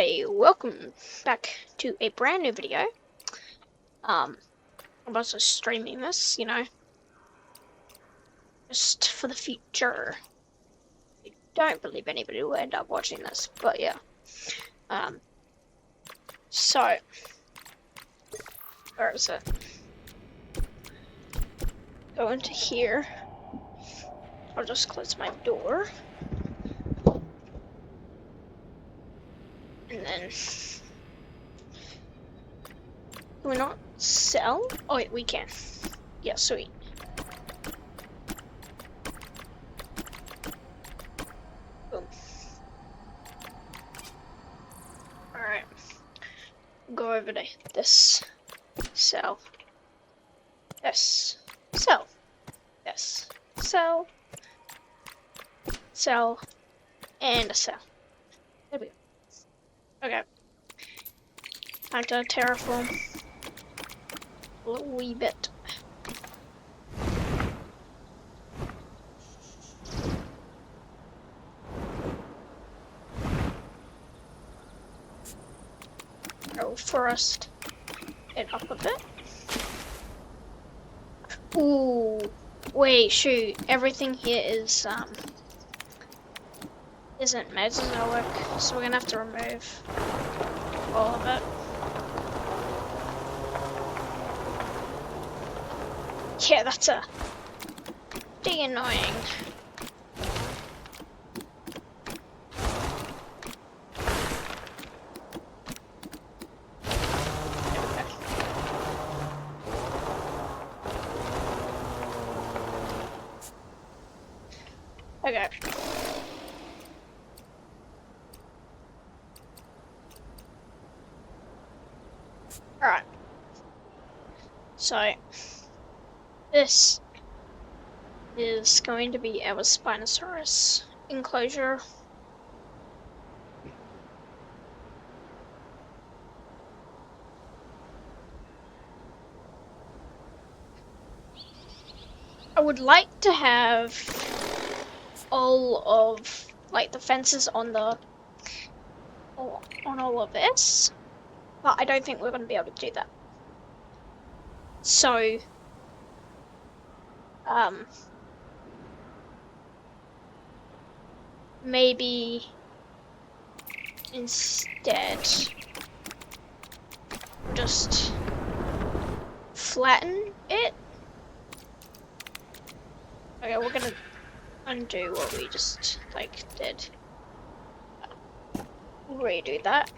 Hey, welcome back to a brand new video. I'm also streaming this, just for the future. I don't believe anybody will end up watching this, but yeah. So, where is it? Go into here. I'll just close my door. And then, can we not sell? Oh wait, we can. Yeah, sweet. Boom. Alright. Go over to this. Sell. This. Sell. This. Sell. Sell. And a sell. There we go. Okay. Time to terraform a wee bit. Go forest it up a bit. Ooh, wait, shoot! Everything here is isn't Mesozoic, so we're gonna have to remove all of it. Yeah, that's a pretty annoying. Okay. Alright. So, this is going to be our Spinosaurus enclosure. I would like to have all of like the fences on all of this, but I don't think we're going to be able to do that. So, maybe instead just flatten it. Okay, we're gonna undo what we just did. Redo that.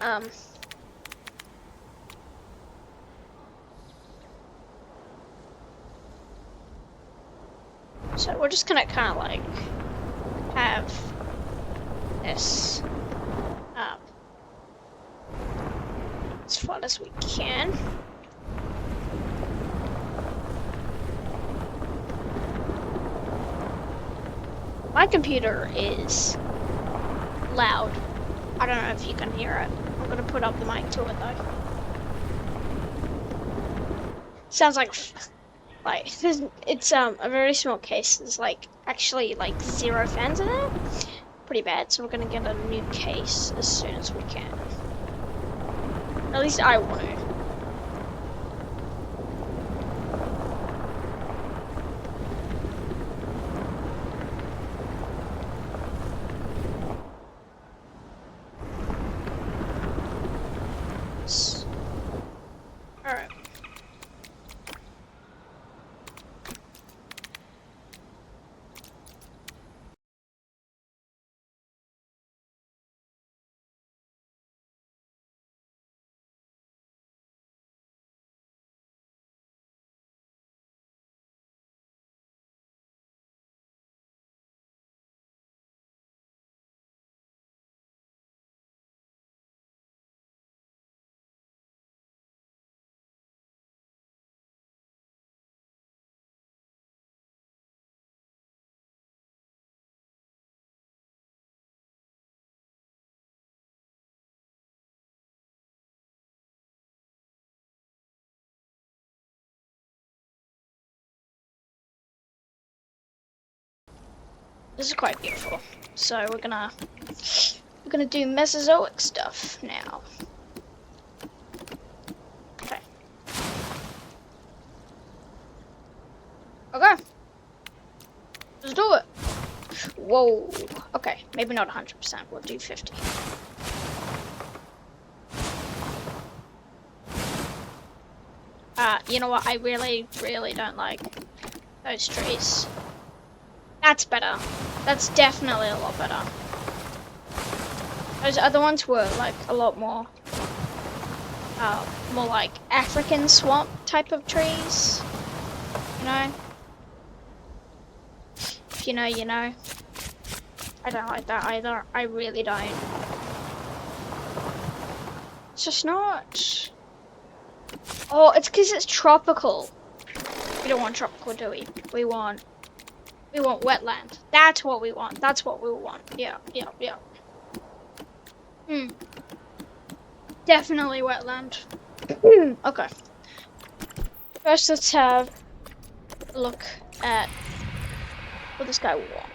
So we're just gonna kind of have this as far as we can. My computer is loud. I don't know if you can hear it. I'm gonna put up the mic to it though. Sounds like it's a very small case. There's actually 0 fans in it. Pretty bad. So we're gonna get a new case as soon as we can. At least I want to. Alright. This is quite beautiful. So we're gonna We're gonna do Mesozoic stuff now. Okay. Okay. Let's do it. Whoa. Okay, maybe not 100%. We'll do 50. You know what? I really, really don't like those trees. That's better. That's definitely a lot better. Those other ones were like a lot more, more like African swamp type of trees. You know? If you know, you know. I don't like that either. I really don't. It's just not. Oh, it's because it's tropical. We don't want tropical, do we? We want wetland. That's what we want. That's what we want. Yeah. Definitely wetland. Okay. First, let's have a look at what this guy will want.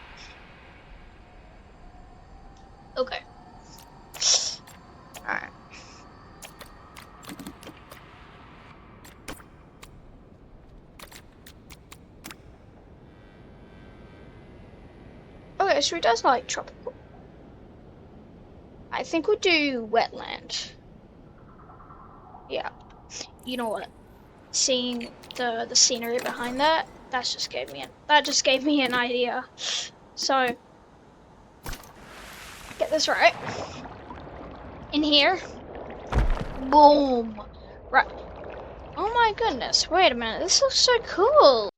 Okay. Alright. Okay, so he does like tropical. I think we'll do wetland. Yeah. You know what? Seeing the scenery behind that just gave me an idea. So get this right. In here. Boom. Right. Oh my goodness. Wait a minute. This looks so cool.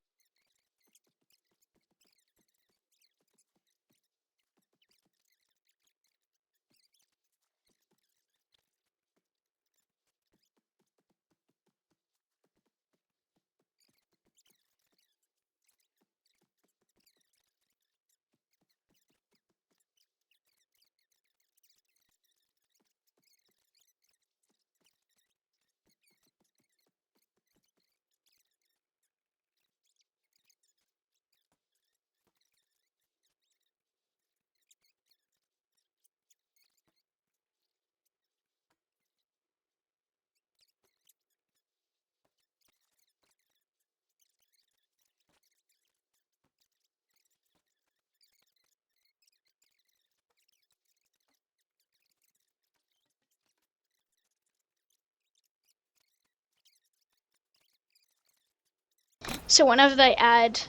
So whenever they add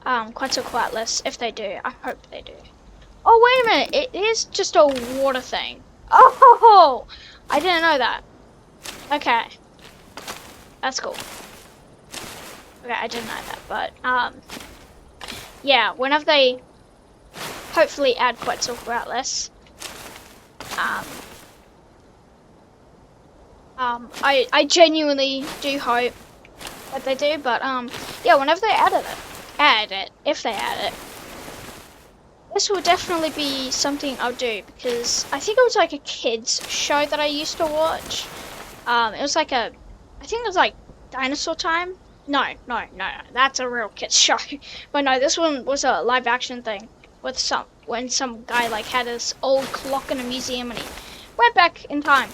Quetzalcoatlus, if they do, I hope they do. Oh, wait a minute, it is just a water thing. Oh, I didn't know that. Okay. That's cool. Okay, I didn't know that, but, yeah, whenever they hopefully add Quetzalcoatlus, I genuinely do hope that they do, but, yeah, whenever they if they add it, this will definitely be something I'll do, because I think it was like a kids show that I used to watch. It was like I think it was like Dinosaur Time. No, that's a real kids show. But no, this one was a live action thing with when some guy like had this old clock in a museum and he went back in time.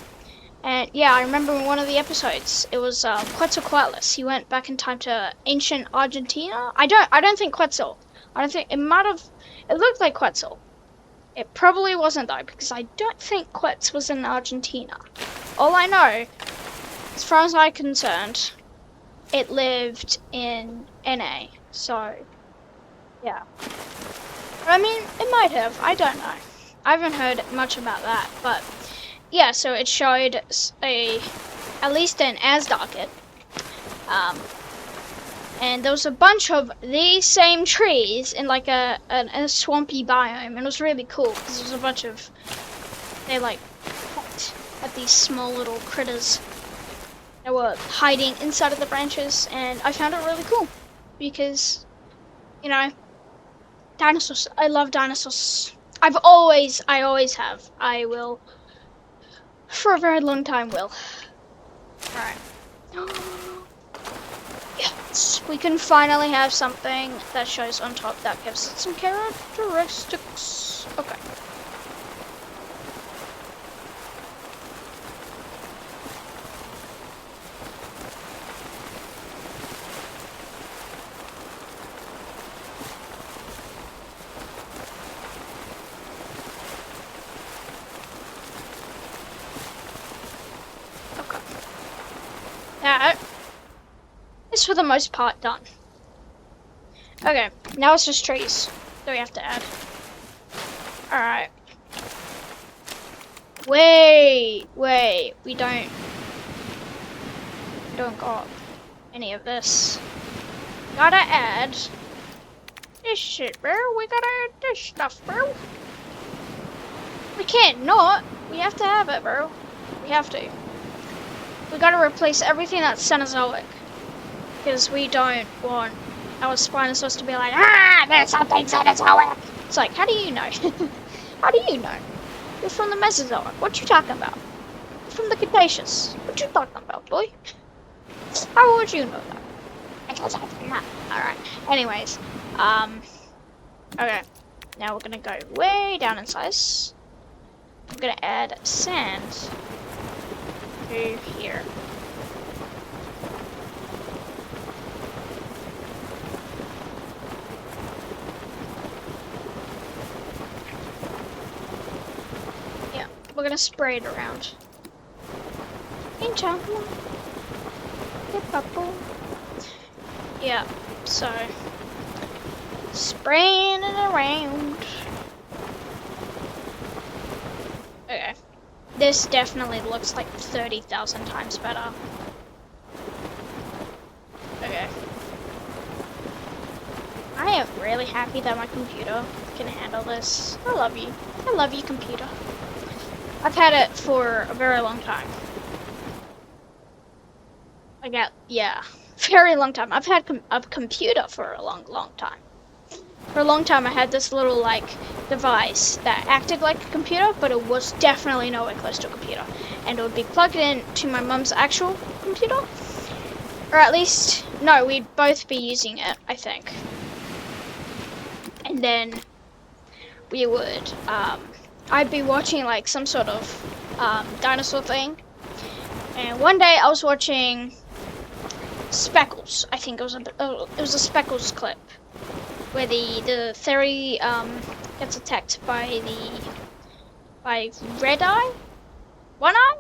And yeah, I remember in one of the episodes, it was Quetzalcoatlus. He went back in time to ancient Argentina. I don't think Quetzal. I don't think it might have. It looked like Quetzal. It probably wasn't though, because I don't think Quetz was in Argentina. All I know, as far as I'm concerned, it lived in NA. So yeah. I mean, it might have. I don't know. I haven't heard much about that, but. Yeah, so it showed at least an Azdarkit, and there was a bunch of these same trees in like a swampy biome, and it was really cool because there was a bunch of, they like pecked at these small little critters that were hiding inside of the branches, and I found it really cool because, you know, dinosaurs. I love dinosaurs. I always have. I will. For a very long time, will. Alright. Yes, we can finally have something that shows on top that gives it some characteristics. Okay. for the most part done. Okay, now it's just trees that we have to add. Alright. Wait, we don't got any of this. Gotta add this shit, bro. We gotta add this stuff, bro. We can't not. We have to have it, bro. We have to. We gotta replace everything that's Cenozoic. Because we don't want our Spinosaurus to be like, ah, there's something Cenozoic. It's like, how do you know? How do you know? You're from the Mesozoic. What you talking about? You're from the Cretaceous. What you talking about, boy? How would you know that? Because I'm not. Alright. Anyways. Okay. Now we're gonna go way down in size. I'm gonna add sand to here. Yeah, we're gonna spray it around. Yeah, so spraying it around. Okay. This definitely looks like 30,000 times better. Okay. I am really happy that my computer can handle this. I love you. I love you, computer. I've had it for a very long time. Yeah, very long time. I've had a computer for a long time. For a long time, I had this little, like, device that acted like a computer, but it was definitely nowhere close to a computer. And it would be plugged in to my mum's actual computer. Or at least, no, we'd both be using it, I think. And then we would, I'd be watching, like, some sort of dinosaur thing. And one day I was watching Speckles. I think it was a Speckles clip. Where the fairy gets attacked by Red Eye? One Eye?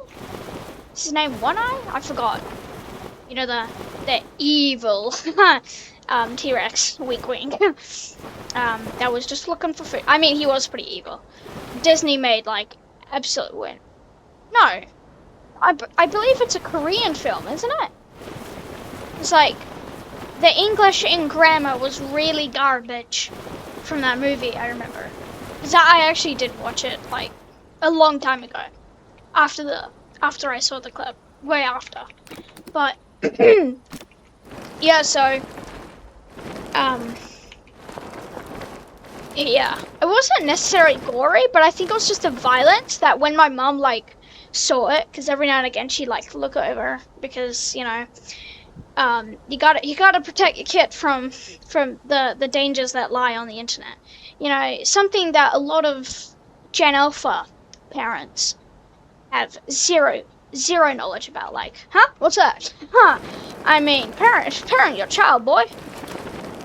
Is his name One Eye? I forgot. You know, the evil T-Rex, wink wink. That was just looking for food. I mean, he was pretty evil. Disney made, like, absolute win. No. I believe it's a Korean film, isn't it? It's like, the English in grammar was really garbage from that movie, I remember. Because I actually did watch it, like, a long time ago. After I saw the clip. Way after. But, yeah, so, yeah. It wasn't necessarily gory, but I think it was just the violence that when my mum, like, saw it, because every now and again she'd, like, look over, because, you know, you gotta protect your kid from the dangers that lie on the internet. You know, something that a lot of Gen Alpha parents have zero knowledge about. Like, huh? What's that? Huh? I mean, parent your child, boy.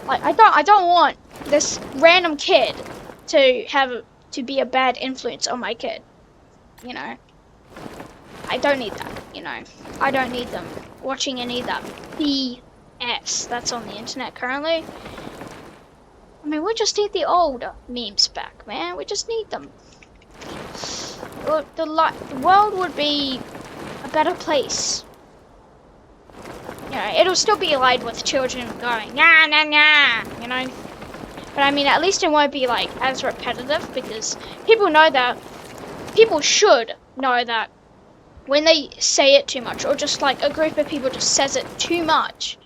Like, I don't want this random kid to be a bad influence on my kid. You know, I don't need that. You know, I don't need them watching any of that BS that's on the internet currently. I mean, we just need the old memes back, man. We just need them. The world would be a better place. You know, it'll still be lined with children going, nah, nah, nah, you know. But I mean, at least it won't be, like, as repetitive, because people should know that when they say it too much, or just like a group of people just says it too much,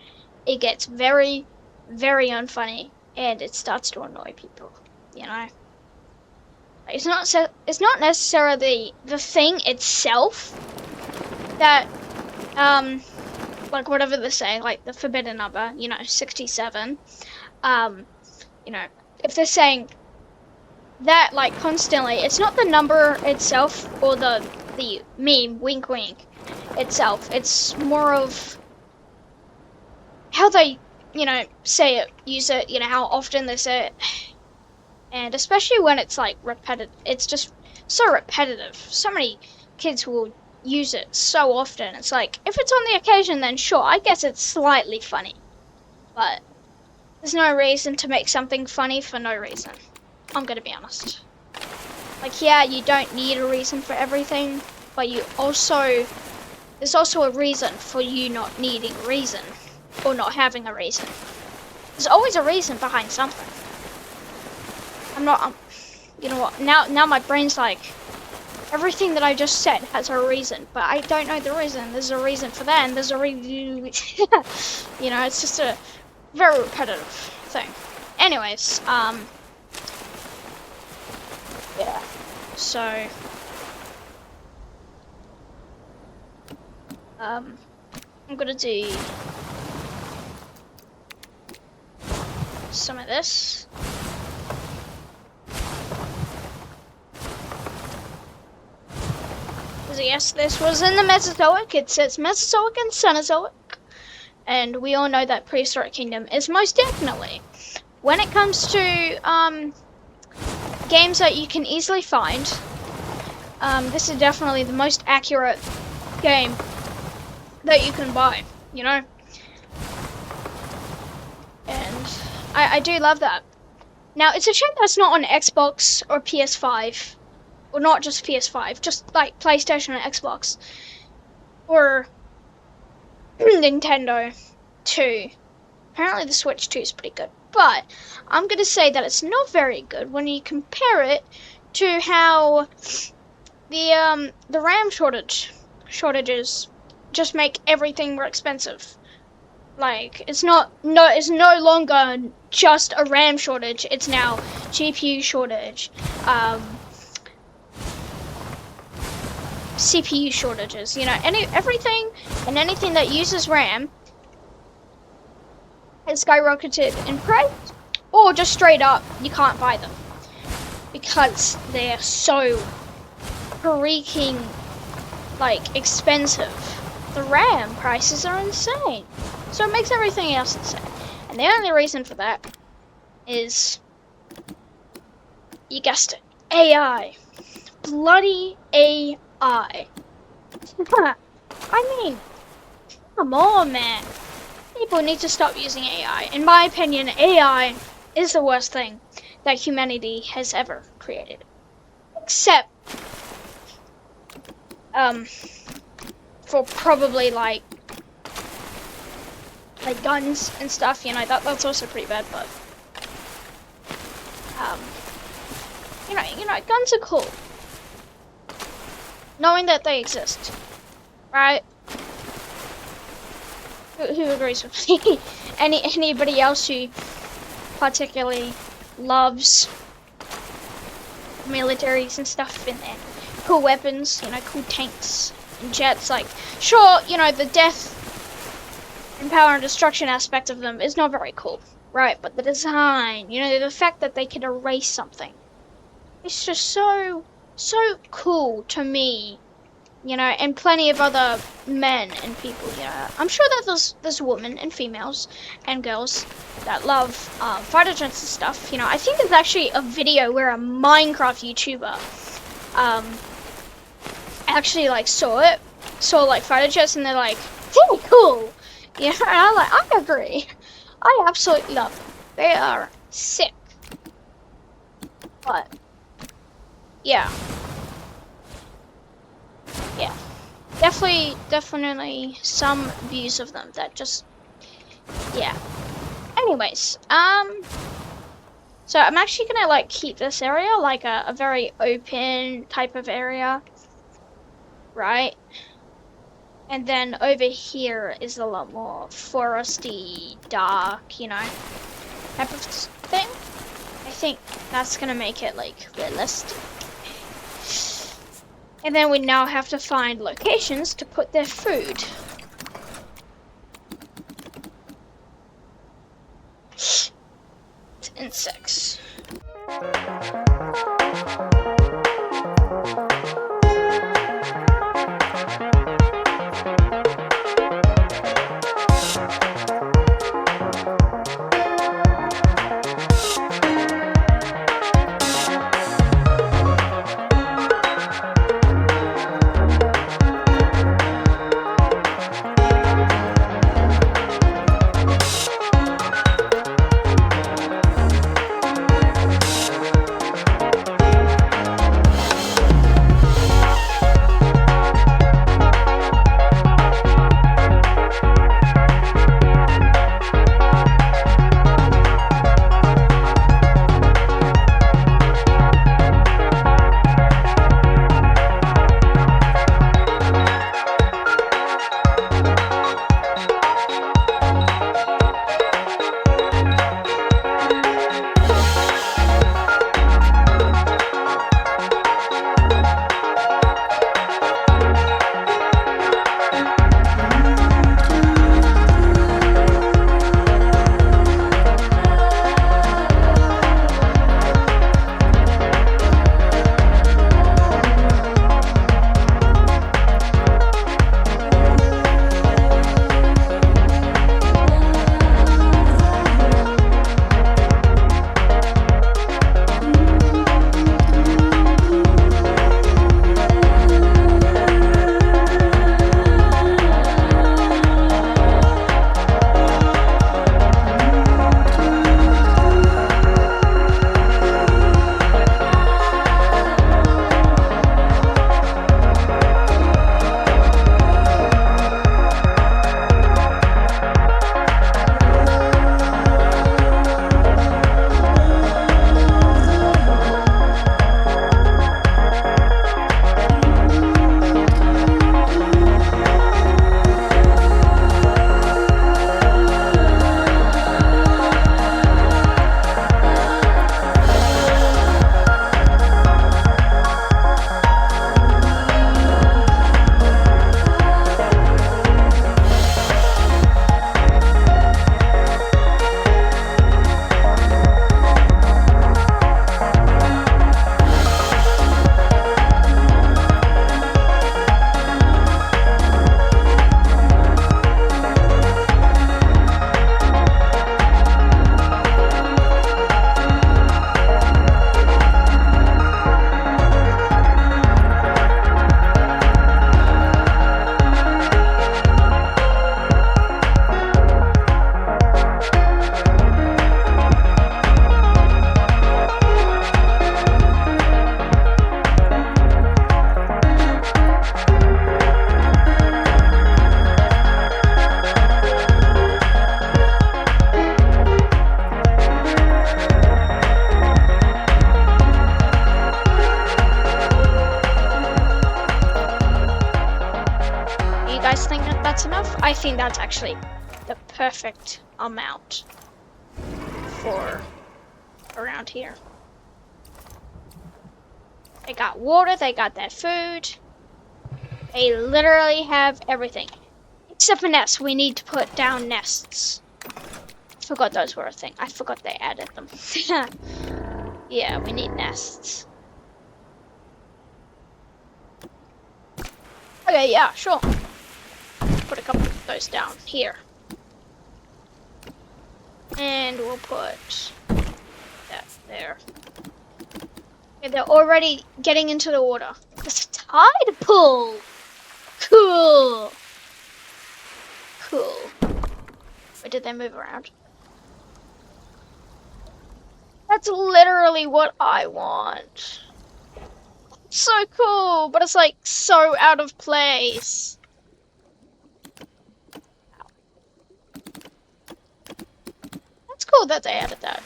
it gets very, very unfunny, and it starts to annoy people, you know? It's not necessarily the thing itself that, like whatever they're saying, like the forbidden number, you know, 67, you know, if they're saying that, like, constantly, it's not the number itself, or the meme, wink wink, itself. It's more of how they, you know, say it, use it, you know, how often they say it. And especially when it's, like, repetitive. It's just so repetitive. So many kids will use it so often. It's like, if it's on the occasion, then sure, I guess it's slightly funny. but there's no reason to make something funny for no reason. I'm gonna be honest. Like, yeah, you don't need a reason for everything, but there's also a reason for you not needing a reason, or not having a reason. There's always a reason behind something. You know what, now my brain's like, everything that I just said has a reason, but I don't know the reason. There's a reason for that, and there's a reason, you know, it's just a very repetitive thing. Anyways, yeah, so, I'm gonna do some of this. Yes, this was in the Mesozoic. It says Mesozoic and Cenozoic. And we all know that Prehistoric Kingdom is most definitely. When it comes to games that you can easily find, this is definitely the most accurate game that you can buy, you know? And I do love that. Now, it's a shame that's not on Xbox or PS5. Or not just PS5, just like PlayStation and Xbox. Or Nintendo 2. Apparently the Switch 2 is pretty good. But I'm going to say that it's not very good when you compare it to how the RAM shortages just make everything more expensive. Like, it's no longer just a RAM shortage, it's now GPU shortage, CPU shortages, you know, everything and anything that uses RAM has skyrocketed in price, or just straight up, you can't buy them because they're so freaking, like, expensive. The RAM prices are insane, so it makes everything else insane. And the only reason for that is, you guessed it, AI. Bloody AI. I mean, come on, man. People need to stop using AI. In my opinion, AI is the worst thing that humanity has ever created. Except, for probably like guns and stuff, you know, that's also pretty bad, but, you know, guns are cool. Knowing that they exist, right? Who agrees with me? Anybody else who particularly loves militaries and stuff in there? Cool weapons, you know, cool tanks and jets. Like, sure, you know, the death and power and destruction aspect of them is not very cool, right? But the design, you know, the fact that they can erase something, it's just so cool to me, you know, and plenty of other men and people, you know. I'm sure that there's women and females and girls that love fighter jets and stuff, you know. I think there's actually a video where a Minecraft YouTuber actually like saw like fighter jets, and they're like, very cool, you know. And I agree, I absolutely love them. They are sick. But yeah, definitely some views of them that just, yeah. Anyways, so I'm actually gonna like keep this area like a very open type of area, right? And then over here is a lot more foresty, dark, you know, type of thing. I think that's gonna make it like realistic. And then we now have to find locations to put their food. It's insects. guys think that that's enough? I think that's actually the perfect amount for around here. They got water, they got their food. They literally have everything. Except for nests, we need to put down nests. I forgot those were a thing. I forgot they added them. Yeah, we need nests. Okay, yeah, sure. Put a couple of those down here. And we'll put that there. Okay, they're already getting into the water. It's a tide pool! Cool! Cool. Wait, did they move around? That's literally what I want. So cool, but it's like so out of place. That's cool that they added that.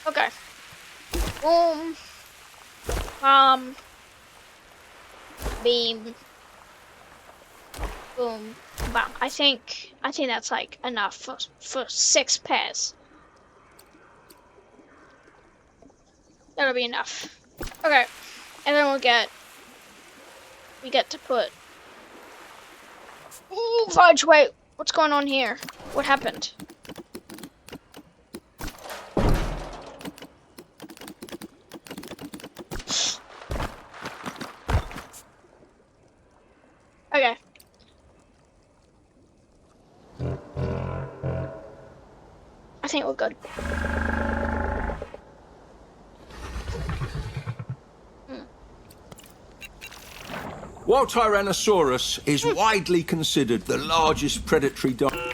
Okay. Boom. Beam. Boom. Bam. I think that's like enough for 6 pairs. That'll be enough. Okay. And then we get to put. Ooh, fudge, wait. What's going on here? What happened? Okay. I think we're good. While Tyrannosaurus is widely considered the largest predatory dinosaur.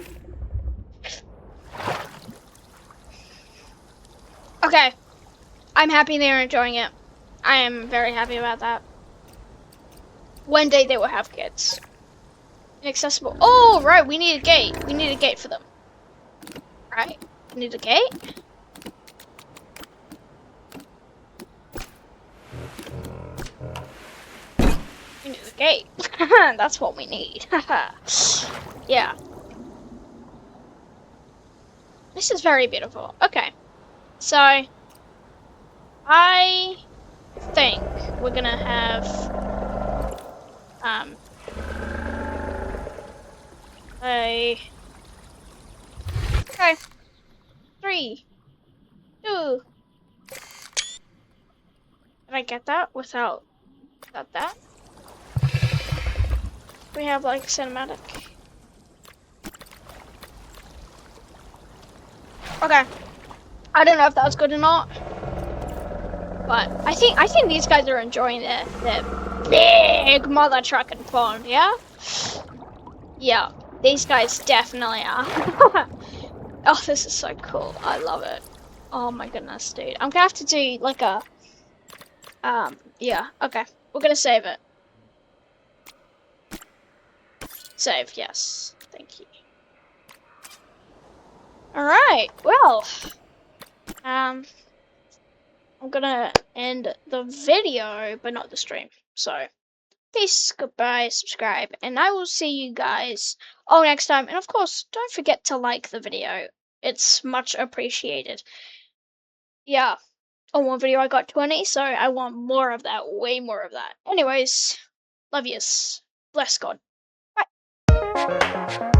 Okay. I'm happy they're enjoying it. I am very happy about that. One day they will have kids. Inaccessible. Oh, right, we need a gate. We need a gate for them. Right? We need a gate? We need a gate. That's what we need. Yeah. This is very beautiful. Okay. So, I think we're gonna have, okay. 3, 2. Did I get that without that? We have like cinematic. Okay. I don't know if that was good or not, but I think these guys are enjoying their big mother trucking pond. Yeah. Yeah. These guys definitely are. Oh, this is so cool. I love it. Oh my goodness, dude. I'm gonna have to do like a yeah. Okay. We're gonna save it. Save, yes. Thank you. Alright, well. I'm gonna end the video, but not the stream. So, peace, goodbye, subscribe, and I will see you guys all next time. And of course, don't forget to like the video. It's much appreciated. Yeah, on one video I got 20, so I want more of that, way more of that. Anyways, love yous. Bless God. Bye.